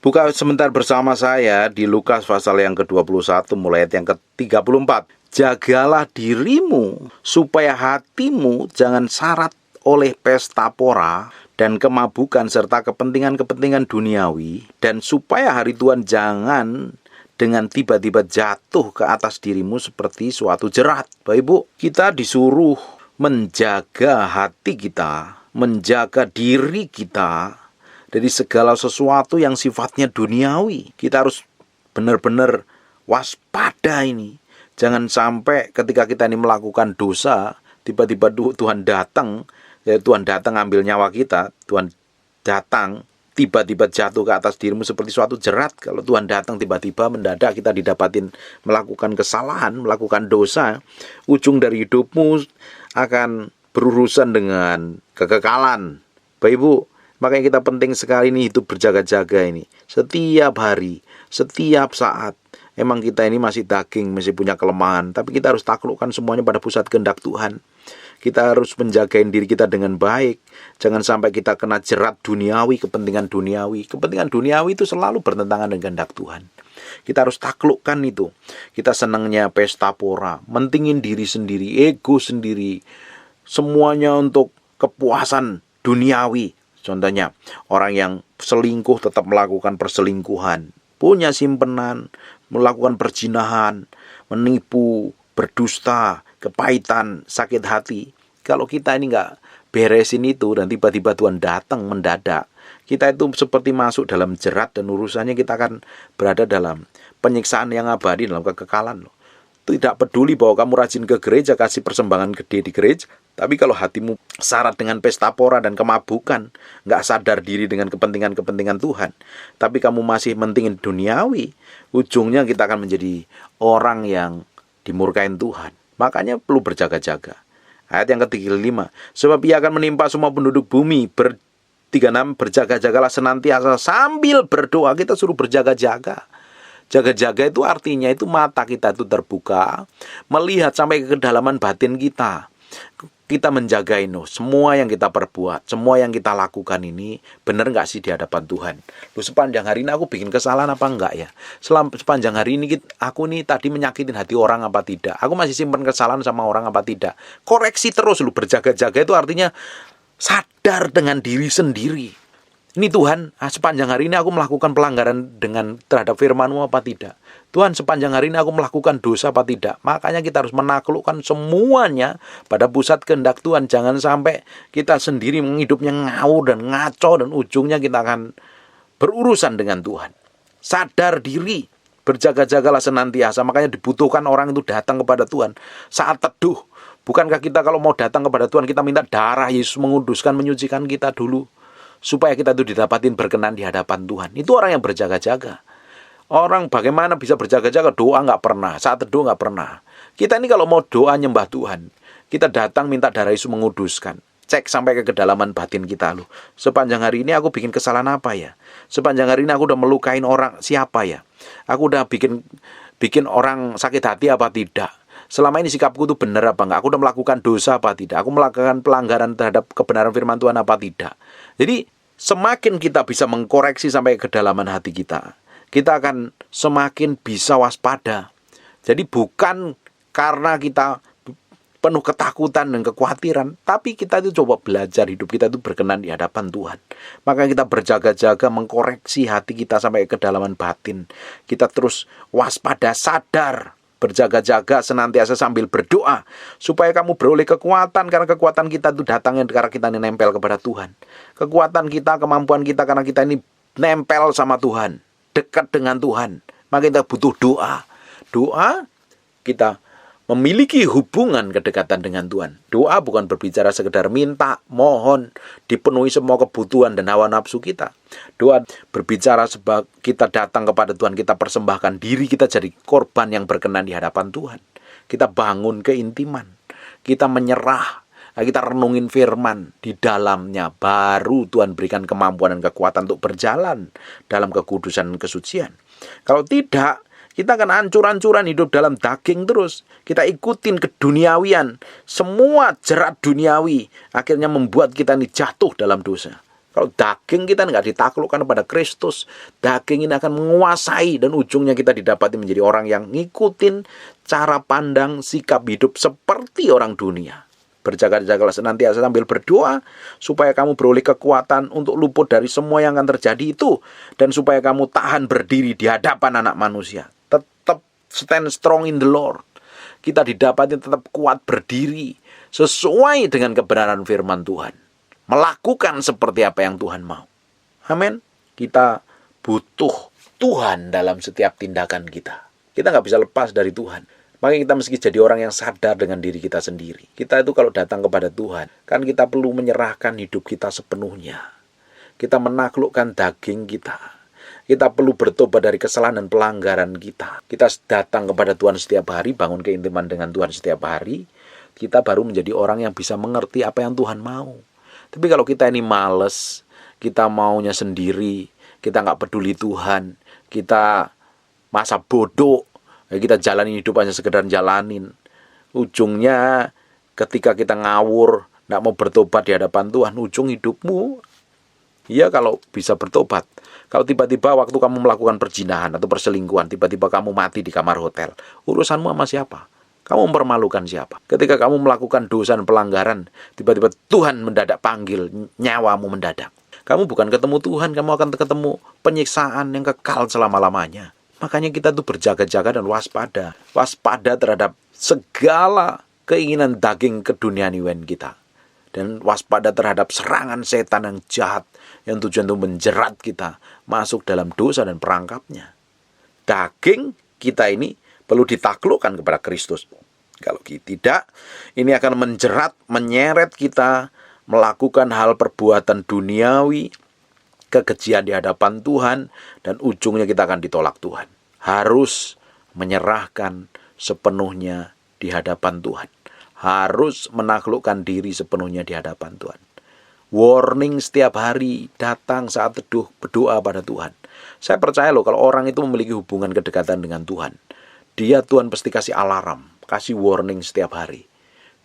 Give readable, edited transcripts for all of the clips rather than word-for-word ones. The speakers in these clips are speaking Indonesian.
Buka sebentar bersama saya di Lukas pasal yang ke-21 mulai ayat yang ke-34. Jagalah dirimu supaya hatimu jangan syarat oleh pesta pora dan kemabukan serta kepentingan-kepentingan duniawi, dan supaya hari Tuhan jangan dengan tiba-tiba jatuh ke atas dirimu seperti suatu jerat. Bapak Ibu, kita disuruh menjaga hati kita, menjaga diri kita dari segala sesuatu yang sifatnya duniawi. Kita harus benar-benar waspada ini. Jangan sampai ketika kita ini melakukan dosa, tiba-tiba Tuhan datang, Tuhan datang ambil nyawa kita, Tuhan datang tiba-tiba jatuh ke atas dirimu seperti suatu jerat. Kalau Tuhan datang tiba-tiba mendadak kita didapatin melakukan kesalahan, melakukan dosa, ujung dari hidupmu akan berurusan dengan kekekalan. Bapak Ibu, makanya kita penting sekali ini hidup berjaga-jaga ini. Setiap hari, setiap saat. Emang kita ini masih daging, masih punya kelemahan, tapi kita harus taklukkan semuanya pada pusat kehendak Tuhan. Kita harus menjagain diri kita dengan baik. Jangan sampai kita kena jerat duniawi, kepentingan duniawi. Kepentingan duniawi itu selalu bertentangan dengan kehendak Tuhan. Kita harus taklukkan itu. Kita senangnya pesta pora, mentingin diri sendiri, ego sendiri. Semuanya untuk kepuasan duniawi. Contohnya, orang yang selingkuh tetap melakukan perselingkuhan, punya simpenan, melakukan perzinahan, menipu, berdusta, kepahitan, sakit hati. Kalau kita ini nggak beresin itu dan tiba-tiba Tuhan datang mendadak, kita itu seperti masuk dalam jerat dan urusannya kita akan berada dalam penyiksaan yang abadi, dalam kekekalan. Tidak peduli bahwa kamu rajin ke gereja, kasih persembahan gede di gereja, tapi kalau hatimu syarat dengan pesta pora dan kemabukan, nggak sadar diri dengan kepentingan-kepentingan Tuhan, tapi kamu masih mentingin duniawi, ujungnya kita akan menjadi orang yang dimurkain Tuhan. Makanya perlu berjaga-jaga. Ayat yang ke-35, sebab ia akan menimpa semua penduduk bumi. 36, berjaga-jagalah senantiasa sambil berdoa. Kita suruh berjaga-jaga. Jaga-jaga itu artinya itu mata kita itu terbuka, melihat sampai ke kedalaman batin kita. Kita menjaga ini, semua yang kita perbuat, semua yang kita lakukan ini benar nggak sih di hadapan Tuhan? Sepanjang hari ini aku bikin kesalahan apa enggak ya? Sepanjang hari ini aku nih tadi menyakitin hati orang apa tidak? Aku masih simpan kesalahan sama orang apa tidak? Koreksi terus lu, berjaga-jaga itu artinya sadar dengan diri sendiri. Ini Tuhan, sepanjang hari ini aku melakukan pelanggaran terhadap firman-Mu apa tidak? Tuhan, sepanjang hari ini aku melakukan dosa apa tidak? Makanya kita harus menaklukkan semuanya pada pusat kehendak Tuhan. Jangan sampai kita sendiri hidupnya ngawur dan ngaco dan ujungnya kita akan berurusan dengan Tuhan. Sadar diri, berjaga-jagalah senantiasa. Makanya dibutuhkan orang itu datang kepada Tuhan saat teduh. Bukankah kita kalau mau datang kepada Tuhan, kita minta darah Yesus menguduskan, menyucikan kita dulu, supaya kita itu didapatin berkenan di hadapan Tuhan. Itu orang yang berjaga-jaga. Orang bagaimana bisa berjaga-jaga? Doa nggak pernah, saat teduh nggak pernah. Kita ini kalau mau doa nyembah Tuhan, kita datang minta darah Yesus menguduskan. Cek sampai ke kedalaman batin kita loh. Sepanjang hari ini aku bikin kesalahan apa ya? Sepanjang hari ini aku udah melukain orang siapa ya? Aku udah bikin orang sakit hati apa tidak? Selama ini sikapku itu benar apa enggak? Aku udah melakukan dosa apa tidak? Aku melakukan pelanggaran terhadap kebenaran firman Tuhan apa tidak? Jadi semakin kita bisa mengkoreksi sampai ke kedalaman hati kita, kita akan semakin bisa waspada. Jadi bukan karena kita penuh ketakutan dan kekhawatiran, tapi kita itu coba belajar hidup kita itu berkenan di hadapan Tuhan. Maka kita berjaga-jaga mengkoreksi hati kita sampai ke kedalaman batin. Kita terus waspada, sadar, berjaga-jaga senantiasa sambil berdoa, supaya kamu beroleh kekuatan, karena kekuatan kita itu datangnya karena kita ini nempel kepada Tuhan. Kekuatan kita, kemampuan kita karena kita ini nempel sama Tuhan, dekat dengan Tuhan. Maka kita butuh doa. Doa, kita memiliki hubungan kedekatan dengan Tuhan. Doa bukan berbicara sekedar minta, mohon, dipenuhi semua kebutuhan dan hawa nafsu kita. Doa berbicara sebab kita datang kepada Tuhan, kita persembahkan diri kita jadi korban yang berkenan di hadapan Tuhan. Kita bangun keintiman, kita menyerah, kita renungin firman di dalamnya, baru Tuhan berikan kemampuan dan kekuatan untuk berjalan dalam kekudusan dan kesucian. Kalau tidak, kita akan hancur-hancuran hidup dalam daging terus. Kita ikutin keduniawian. Semua jerat duniawi akhirnya membuat kita ini jatuh dalam dosa. Kalau daging kita nggak ditaklukkan kepada Kristus, daging ini akan menguasai dan ujungnya kita didapati menjadi orang yang ngikutin cara pandang, sikap hidup seperti orang dunia. Berjaga-jagalah senantiasa sambil berdoa supaya kamu beroleh kekuatan untuk luput dari semua yang akan terjadi itu, dan supaya kamu tahan berdiri di hadapan anak manusia. Tetap stand strong in the Lord. Kita didapati tetap kuat berdiri sesuai dengan kebenaran firman Tuhan. Melakukan seperti apa yang Tuhan mau. Amin. Kita butuh Tuhan dalam setiap tindakan kita. Kita nggak bisa lepas dari Tuhan. Makanya kita mesti jadi orang yang sadar dengan diri kita sendiri. Kita itu kalau datang kepada Tuhan, kan kita perlu menyerahkan hidup kita sepenuhnya. Kita menaklukkan daging kita. Kita perlu bertobat dari kesalahan dan pelanggaran kita. Kita datang kepada Tuhan setiap hari, bangun keintiman dengan Tuhan setiap hari. Kita baru menjadi orang yang bisa mengerti apa yang Tuhan mau. Tapi kalau kita ini males, kita maunya sendiri, kita nggak peduli Tuhan, kita masa bodoh, kita jalanin hidup hanya sekedar jalanin. Ujungnya ketika kita ngawur, nggak mau bertobat di hadapan Tuhan, ujung hidupmu, ya kalau bisa bertobat. Kalau tiba-tiba waktu kamu melakukan perzinahan atau perselingkuhan, tiba-tiba kamu mati di kamar hotel, urusanmu sama siapa? Kamu mempermalukan siapa? Ketika kamu melakukan dosa dan pelanggaran, tiba-tiba Tuhan mendadak panggil, nyawamu mendadak. Kamu bukan ketemu Tuhan, kamu akan ketemu penyiksaan yang kekal selama-lamanya. Makanya kita tuh berjaga-jaga dan waspada. Waspada terhadap segala keinginan daging keduniawian kita. Dan waspada terhadap serangan setan yang jahat, yang tujuan untuk menjerat kita masuk dalam dosa dan perangkapnya. Daging kita ini perlu ditaklukkan kepada Kristus. Kalau tidak, ini akan menjerat, menyeret kita melakukan hal perbuatan duniawi, kekejian di hadapan Tuhan, dan ujungnya kita akan ditolak Tuhan. Harus menyerahkan sepenuhnya di hadapan Tuhan. Harus menaklukkan diri sepenuhnya di hadapan Tuhan. Warning setiap hari datang saat teduh berdoa pada Tuhan. Saya percaya loh kalau orang itu memiliki hubungan kedekatan dengan Tuhan, Tuhan pasti kasih alarm, kasih warning setiap hari.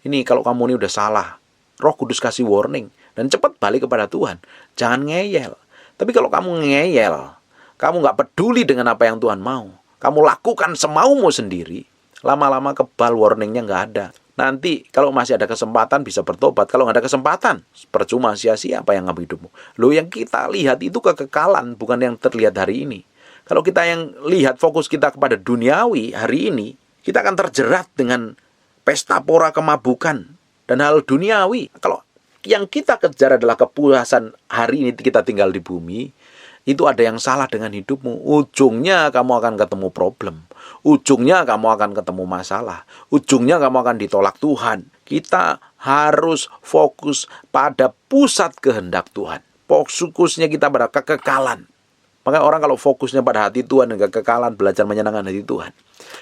Ini kalau kamu ini udah salah, Roh Kudus kasih warning, dan cepat balik kepada Tuhan. Jangan ngeyel. Tapi kalau kamu ngeyel, kamu nggak peduli dengan apa yang Tuhan mau, kamu lakukan semaumu sendiri, lama-lama kebal warningnya nggak ada. Nanti kalau masih ada kesempatan bisa bertobat. Kalau nggak ada kesempatan, percuma, sia-sia apa yang kamu hidupmu. Loh, yang kita lihat itu kekekalan, bukan yang terlihat hari ini. Kalau kita yang lihat fokus kita kepada duniawi hari ini, kita akan terjerat dengan pesta pora kemabukan dan hal duniawi. Kalau yang kita kejar adalah kepuasan hari ini kita tinggal di bumi, itu ada yang salah dengan hidupmu. Ujungnya kamu akan ketemu problem. Ujungnya kamu akan ketemu masalah. Ujungnya kamu akan ditolak Tuhan. Kita harus fokus pada pusat kehendak Tuhan. Fokusnya kita pada kekekalan. Maka orang kalau fokusnya pada hati Tuhan dan kekekalan, belajar menyenangkan hati Tuhan,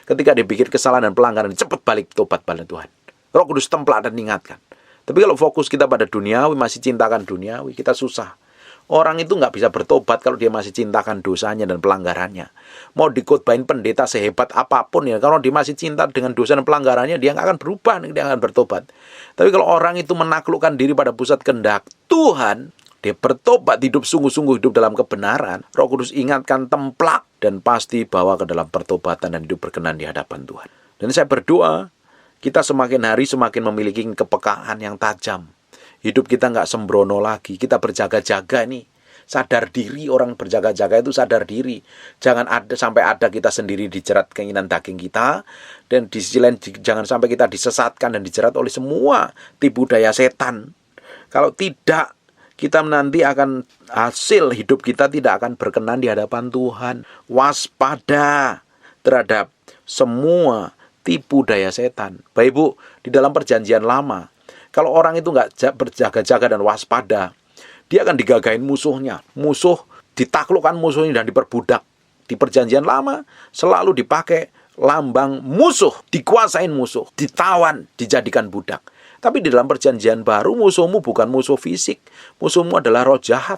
ketika dia bikin kesalahan dan pelanggaran, cepat balik tobat pada Tuhan. Roh Kudus templat dan ingatkan. Tapi kalau fokus kita pada duniawi, masih cintakan duniawi, kita susah. Orang itu nggak bisa bertobat kalau dia masih cintakan dosanya dan pelanggarannya. Mau dikotbahin pendeta sehebat apapun ya, kalau dia masih cinta dengan dosa dan pelanggarannya, dia nggak akan berubah, dia akan bertobat. Tapi kalau orang itu menaklukkan diri pada pusat kehendak Tuhan, dia bertobat, hidup sungguh-sungguh, hidup dalam kebenaran, Roh Kudus ingatkan, templak, dan pasti bawa ke dalam pertobatan dan hidup berkenan di hadapan Tuhan. Dan saya berdoa, kita semakin hari semakin memiliki kepekaan yang tajam. Hidup kita nggak sembrono lagi, kita berjaga-jaga nih. Sadar diri, orang berjaga-jaga itu sadar diri. Jangan sampai ada kita sendiri dijerat keinginan daging kita, dan di sisi lain jangan sampai kita disesatkan dan dijerat oleh semua tipu daya setan. Kalau tidak, kita nanti akan hasil hidup kita tidak akan berkenan di hadapan Tuhan. Waspada terhadap semua tipu daya setan. Bapak Ibu, di dalam perjanjian lama, kalau orang itu nggak berjaga-jaga dan waspada, dia akan digagahin musuhnya. Musuh ditaklukkan musuhnya dan diperbudak. Di perjanjian lama selalu dipakai lambang musuh, dikuasain musuh, ditawan, dijadikan budak. Tapi di dalam perjanjian baru, musuhmu bukan musuh fisik, musuhmu adalah roh jahat.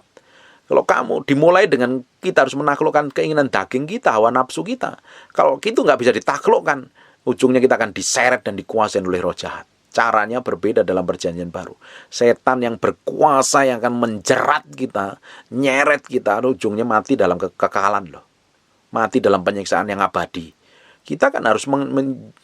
Kalau kamu dimulai dengan kita harus menaklukkan keinginan daging kita, hawa nafsu kita. Kalau itu nggak bisa ditaklukkan, ujungnya kita akan diseret dan dikuasai oleh roh jahat. Caranya berbeda dalam perjanjian baru. Setan yang berkuasa yang akan menjerat kita, nyeret kita, ujungnya mati dalam kekekalan loh. Mati dalam penyiksaan yang abadi. Kita kan harus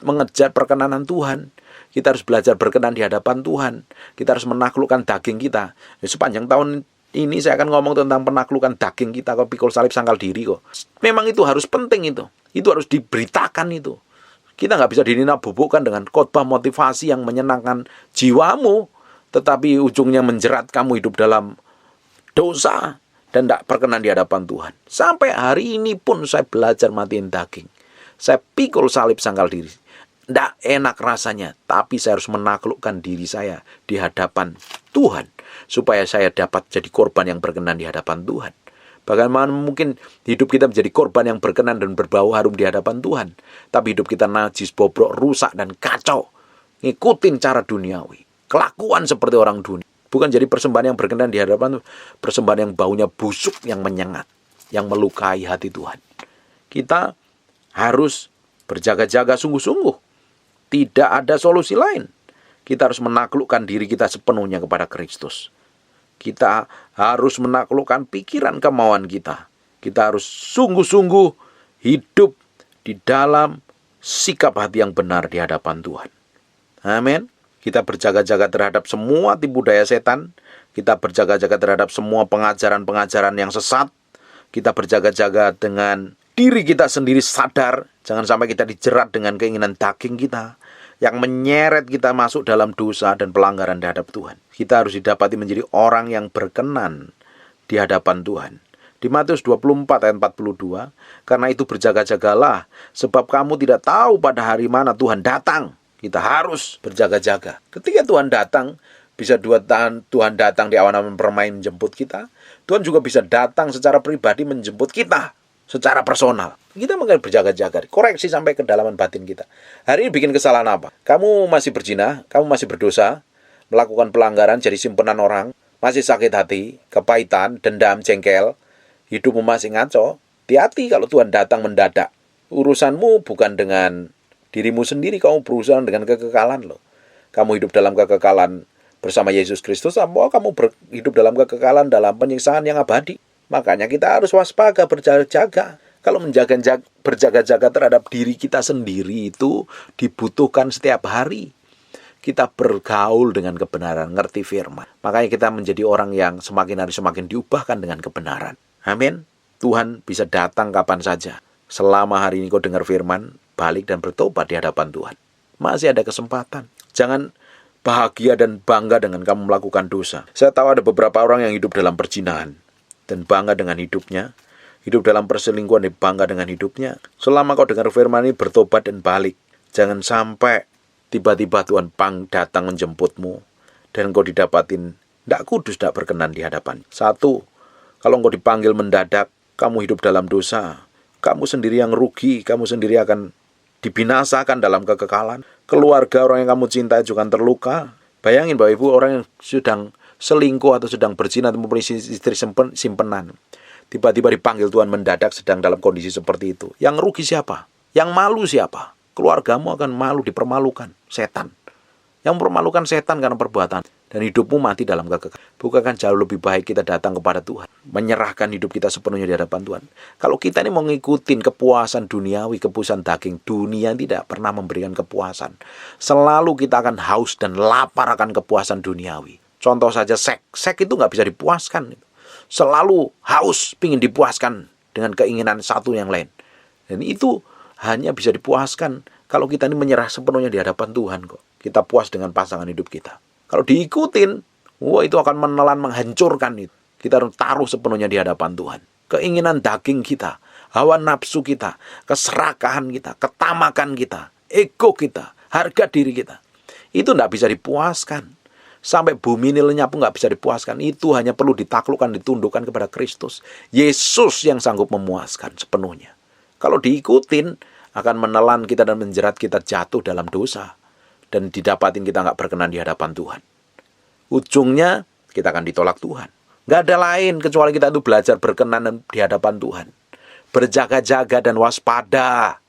mengejar perkenanan Tuhan. Kita harus belajar berkenan di hadapan Tuhan. Kita harus menaklukkan daging kita. Sepanjang tahun ini saya akan ngomong tentang penaklukan daging kita. Kok pikul salib sangkal diri kok. Memang itu harus penting itu. Itu harus diberitakan itu. Kita nggak bisa dinabubukkan dengan khotbah motivasi yang menyenangkan jiwamu, tetapi ujungnya menjerat kamu hidup dalam dosa dan tidak berkenan di hadapan Tuhan. Sampai hari ini pun saya belajar matiin daging. Saya pikul salib sangkal diri. Tidak enak rasanya, tapi saya harus menaklukkan diri saya di hadapan Tuhan, supaya saya dapat jadi korban yang berkenan di hadapan Tuhan. Bagaimana mungkin hidup kita menjadi korban yang berkenan dan berbau harum di hadapan Tuhan, tapi hidup kita najis, bobrok, rusak, dan kacau. Ngikutin cara duniawi, kelakuan seperti orang dunia. Bukan jadi persembahan yang berkenan di hadapan Tuhan, persembahan yang baunya busuk, yang menyengat, yang melukai hati Tuhan. Kita harus berjaga-jaga sungguh-sungguh. Tidak ada solusi lain. Kita harus menaklukkan diri kita sepenuhnya kepada Kristus. Kita harus menaklukkan pikiran kemauan kita. Kita harus sungguh-sungguh hidup di dalam sikap hati yang benar di hadapan Tuhan. Amin. Kita berjaga-jaga terhadap semua tipu daya setan. Kita berjaga-jaga terhadap semua pengajaran-pengajaran yang sesat. Kita berjaga-jaga dengan diri kita sendiri sadar. Jangan sampai kita dijerat dengan keinginan daging kita yang menyeret kita masuk dalam dosa dan pelanggaran terhadap Tuhan. Kita harus didapati menjadi orang yang berkenan di hadapan Tuhan. Di Matius 24 ayat 42, karena itu berjaga-jagalah, sebab kamu tidak tahu pada hari mana Tuhan datang. Kita harus berjaga-jaga. Ketika Tuhan datang, bisa Tuhan datang di awan-awan permai menjemput kita. Tuhan juga bisa datang secara pribadi menjemput kita secara personal. Kita mungkin berjaga-jaga, koreksi sampai kedalaman batin kita. Hari ini bikin kesalahan apa? Kamu masih berzina, kamu masih berdosa, melakukan pelanggaran, jadi simpenan orang, masih sakit hati, kepahitan, dendam, jengkel, hidupmu masih ngaco. Hati-hati kalau Tuhan datang mendadak. Urusanmu bukan dengan dirimu sendiri, kamu berurusan dengan kekekalan loh. Kamu hidup dalam kekekalan bersama Yesus Kristus, atau kamu hidup dalam kekekalan dalam penyiksaan yang abadi. Makanya kita harus waspada, berjaga-jaga. Kalau berjaga-jaga terhadap diri kita sendiri itu dibutuhkan setiap hari. Kita bergaul dengan kebenaran, ngerti firman. Makanya kita menjadi orang yang semakin hari semakin diubahkan dengan kebenaran. Amin. Tuhan bisa datang kapan saja. Selama hari ini kau dengar firman, balik dan bertobat di hadapan Tuhan. Masih ada kesempatan. Jangan bahagia dan bangga dengan kamu melakukan dosa. Saya tahu ada beberapa orang yang hidup dalam perzinahan dan bangga dengan hidupnya, hidup dalam perselingkuhan dan bangga dengan hidupnya. Selama kau dengar firman ini, bertobat dan balik. Jangan sampai tiba-tiba Tuhan datang menjemputmu dan kau didapatin tidak kudus, tidak berkenan di hadapan. Satu, kalau kau dipanggil mendadak, kamu hidup dalam dosa, kamu sendiri yang rugi, kamu sendiri akan dibinasakan dalam kekekalan. Keluarga orang yang kamu cintai juga terluka. Bayangin Bapak Ibu, orang yang sedang selingkuh atau sedang berzina atau mempunyai istri simpenan, tiba-tiba dipanggil Tuhan mendadak sedang dalam kondisi seperti itu. Yang rugi siapa? Yang malu siapa? Keluargamu akan malu, dipermalukan setan. Yang mempermalukan setan karena perbuatan. Dan hidupmu mati dalam kekekalan. Bukankah jauh lebih baik kita datang kepada Tuhan, menyerahkan hidup kita sepenuhnya di hadapan Tuhan? Kalau kita ini mau ngikutin kepuasan duniawi, kepuasan daging, dunia tidak pernah memberikan kepuasan. Selalu kita akan haus dan lapar akan kepuasan duniawi. Contoh saja seks itu nggak bisa dipuaskan. Selalu haus, pingin dipuaskan dengan keinginan satu yang lain. Dan itu hanya bisa dipuaskan kalau kita ini menyerah sepenuhnya di hadapan Tuhan kok. Kita puas dengan pasangan hidup kita. Kalau diikutin, itu akan menelan, menghancurkan itu. Kita harus taruh sepenuhnya di hadapan Tuhan. Keinginan daging kita, hawa nafsu kita, keserakahan kita, ketamakan kita, ego kita, harga diri kita. Itu tidak bisa dipuaskan. Sampai bumi ini lenyap pun nggak bisa dipuaskan. Itu hanya perlu ditaklukkan, ditundukkan kepada Kristus. Yesus yang sanggup memuaskan sepenuhnya. Kalau diikutin, akan menelan kita dan menjerat kita jatuh dalam dosa. Dan didapatin kita nggak berkenan di hadapan Tuhan. Ujungnya kita akan ditolak Tuhan. Nggak ada lain kecuali kita itu belajar berkenan di hadapan Tuhan. Berjaga-jaga dan waspada.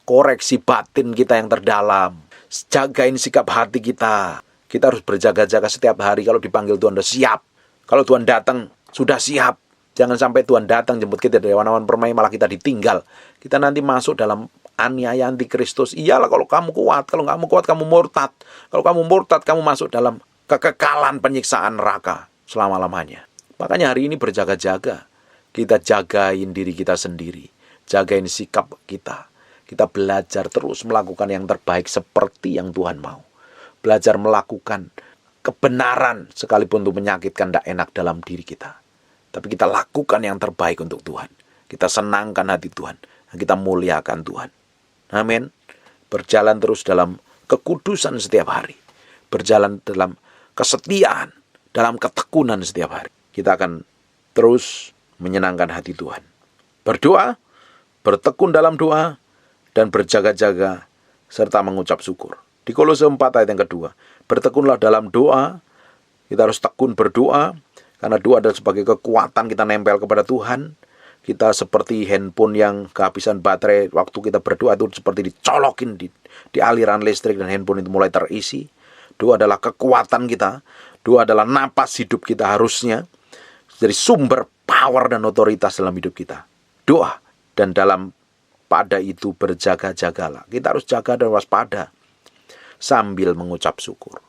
Koreksi batin kita yang terdalam. Jagain sikap hati kita. Kita harus berjaga-jaga setiap hari. Kalau dipanggil Tuhan sudah siap. Kalau Tuhan datang sudah siap. Jangan sampai Tuhan datang jemput kita dari awan-awan permai malah kita ditinggal. Kita nanti masuk dalam aniaya antikristus. Iyalah kalau kamu kuat. Kalau kamu kuat kamu murtad. Kalau kamu murtad kamu masuk dalam kekekalan penyiksaan neraka selama-lamanya. Makanya hari ini berjaga-jaga. Kita jagain diri kita sendiri. Jagain sikap kita. Kita belajar terus melakukan yang terbaik seperti yang Tuhan mau. Belajar melakukan kebenaran sekalipun itu menyakitkan, tidak enak dalam diri kita. Tapi kita lakukan yang terbaik untuk Tuhan. Kita senangkan hati Tuhan. Kita muliakan Tuhan. Amin. Berjalan terus dalam kekudusan setiap hari. Berjalan dalam kesetiaan, dalam ketekunan setiap hari. Kita akan terus menyenangkan hati Tuhan. Berdoa, bertekun dalam doa, dan berjaga-jaga, serta mengucap syukur. Di Kolose 4 ayat yang kedua, bertekunlah dalam doa. Kita harus tekun berdoa, karena doa adalah sebagai kekuatan kita nempel kepada Tuhan. Kita seperti handphone yang kehabisan baterai, waktu kita berdoa itu seperti dicolokin di aliran listrik dan handphone itu mulai terisi. Doa adalah kekuatan kita. Doa adalah napas hidup kita harusnya. Jadi sumber power dan otoritas dalam hidup kita. Doa. Dan pada itu berjaga-jagalah. Kita harus jaga dan waspada sambil mengucap syukur.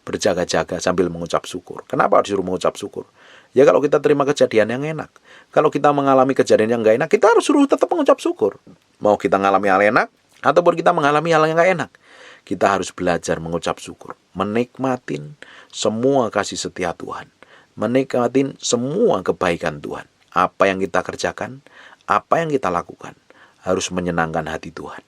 Berjaga-jaga sambil mengucap syukur. Kenapa disuruh mengucap syukur? Ya kalau kita terima kejadian yang enak. Kalau kita mengalami kejadian yang gak enak, kita harus suruh tetap mengucap syukur. Mau kita mengalami hal enak, ataupun kita mengalami hal yang gak enak, kita harus belajar mengucap syukur. Menikmatin semua kasih setia Tuhan. Menikmatin semua kebaikan Tuhan. Apa yang kita kerjakan, apa yang kita lakukan, harus menyenangkan hati Tuhan.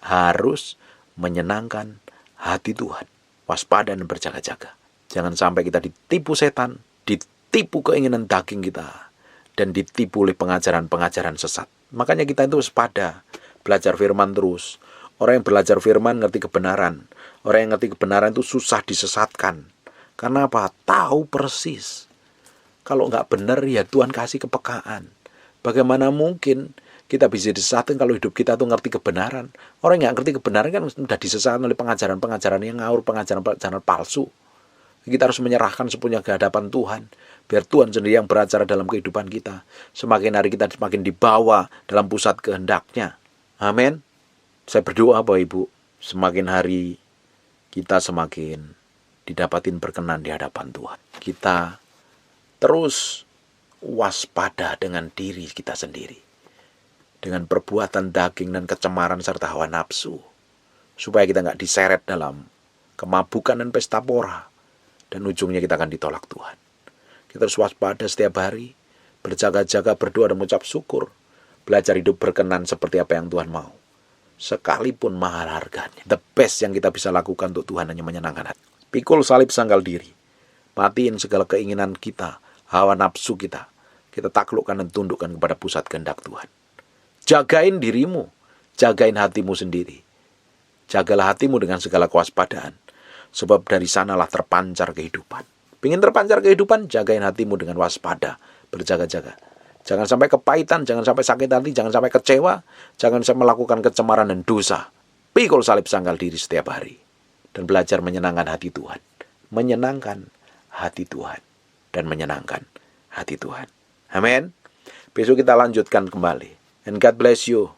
Harus menyenangkan hati Tuhan. Waspada dan berjaga-jaga. Jangan sampai kita ditipu setan, ditipu keinginan daging kita, dan ditipu oleh pengajaran-pengajaran sesat. Makanya kita itu waspada, belajar firman terus. Orang yang belajar firman ngerti kebenaran. Orang yang ngerti kebenaran itu susah disesatkan. Karena apa? Tahu persis. Kalau nggak benar ya Tuhan kasih kepekaan. Bagaimana mungkin kita bisa disesatkan kalau hidup kita tuh ngerti kebenaran. Orang yang nggak ngerti kebenaran kan sudah disesatkan oleh pengajaran-pengajaran yang ngawur, pengajaran-pengajaran palsu. Kita harus menyerahkan sepenuhnya ke hadapan Tuhan. Biar Tuhan sendiri yang beracara dalam kehidupan kita. Semakin hari kita semakin dibawa dalam pusat kehendak-Nya. Amin. Saya berdoa Bapak Ibu, semakin hari kita semakin didapatin berkenan di hadapan Tuhan. Kita terus waspada dengan diri kita sendiri. Dengan perbuatan daging dan kecemaran serta hawa nafsu. Supaya kita nggak diseret dalam kemabukan dan pesta pora. Dan ujungnya kita akan ditolak Tuhan. Kita harus waspada setiap hari. Berjaga-jaga, berdoa dan mengucap syukur. Belajar hidup berkenan seperti apa yang Tuhan mau. Sekalipun mahal harganya. The best yang kita bisa lakukan untuk Tuhan hanya menyenangkan hati. Pikul salib sangkal diri. Matiin segala keinginan kita. Hawa nafsu kita. Kita taklukkan dan tundukkan kepada pusat kehendak Tuhan. Jagain dirimu, jagain hatimu sendiri. Jagalah hatimu dengan segala kewaspadaan. Sebab dari sanalah terpancar kehidupan. Pengen terpancar kehidupan, jagain hatimu dengan waspada. Berjaga-jaga. Jangan sampai kepahitan, jangan sampai sakit hati, jangan sampai kecewa. Jangan sampai melakukan kecemaran dan dosa. Pikul salib sangkal diri setiap hari. Dan belajar menyenangkan hati Tuhan. Menyenangkan hati Tuhan. Dan menyenangkan hati Tuhan. Amin. Besok kita lanjutkan kembali. And God bless you.